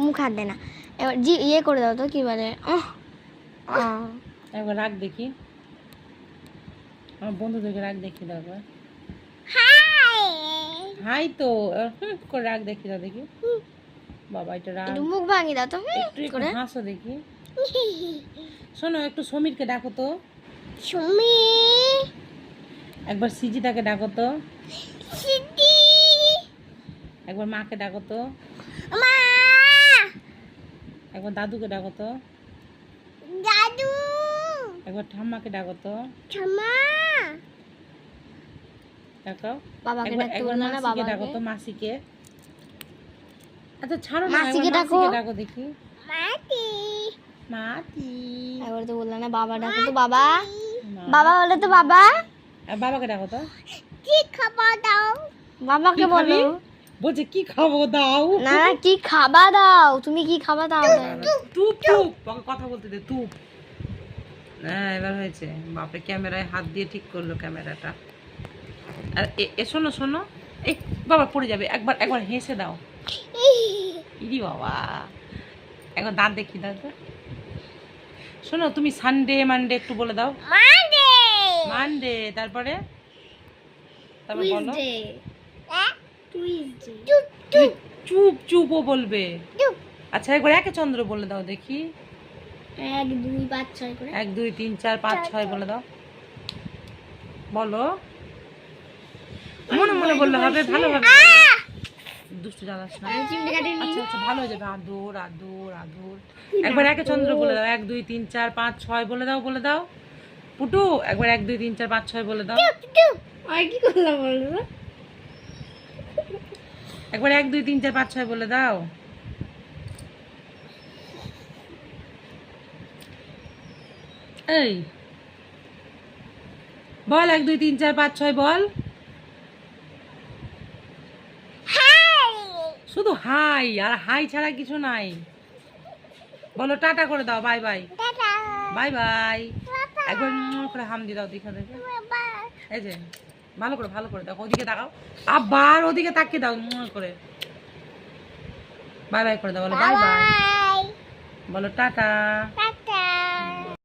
মুখ হাত দেয় না। এবার জি ইয়ে করে দাও তো, কি বলে, একবার রাগ দেখি, আমার বন্ধুদেরকে রাগ দেখি দাও একবার। হাই তো করে রাগ দেখি দাও দেখি। বাবা এটা রাগ, একটু মুখ ভাঙি দাও তো একটু একটু করে। হাসো দেখি। শোনো একটু সমীরকে ডাকো তো, সমীর। একবার সিজিতাকে ডাকো তো, সিদ্ধি। একবার মাকে ডাকো তো, মা। একবার দাদুকে ডাকো তো, দাদু। একবার ঠাম্মাকে ডাকো তো, ঠাম্মা। ডাকো। বাবাকে একবার ডাকতে একবার বললো না, মাসিকে ডাকো বাবাকে। তো, মাসিকে। আচ্ছা ছাড়ো না, মাসিকে একবার ডাকো। মাসিকে ডাকো দেখি। মাটি। মাটি। একবার তো বললো না, বাবা ডাকো তো, বাবা। মা- বাবা বলে তো, বাবা। আর বাবাকে ডাকো তো। কি খাবার দাও? বাবাকে কি বলো। খাবি? বলছে কি খাবো দাও। না না, কি খাবা দাও, তুমি কি খাবা দাও? তুপ তুপ, ওকে কথা বলতে দে, তুপ। হ্যাঁ এবার হয়েছে। বাপরে ক্যামেরায় হাত দিয়ে ঠিক করলো ক্যামেরাটা। আর শোনো শোনো, এই বাবা পড়ে যাবে, একবার একবার হেসে দাও। ইরি বাবা, একবার দাঁত দেখি দাও তো। শোনো তুমি সানডে মানডে একটু বলে দাও। মানডে। মানডে, তারপরে তারপর বলো। টুইসডে। তুমি চুপ চুপও বলবে। আচ্ছা একবার একে চন্দ্র বলে দাও দেখি। 1 2 5 6 করে। 1 2 3 4 5 6 বলে দাও, বলো। মনে মনে বললে হবে, ভালোভাবে দুষ্টু জ্বালাস না। আচ্ছা আচ্ছা ভালো হয়ে যাবে। আদর আদর আদর। একবার একে চন্দ্র বলে দাও। 1 2 3 4 5 6 বলে দাও, বলে দাও। পুটু একবার 1 2 3 4 5 6 বলে দাও। আর কি করলাম বলো? একবার 1 2 3 4 5 6 বলে দাও। এই বল 1 2 3 4 5 6 বল। শুধু হাই, আর হাই ছাড়া কিছু নাই। বলো টাটা করে দাও, বাই বাই। Bye bye. একবার করে হাম দিয়ে দাও, দেখা দেখে। এই যে ভালো করে দাও, ওদিকে তাকাও, আবার ওদিকে তাকিয়ে দাও করে। বাই বাই করে দাও, বলো বাই বাই, বলো টাটা।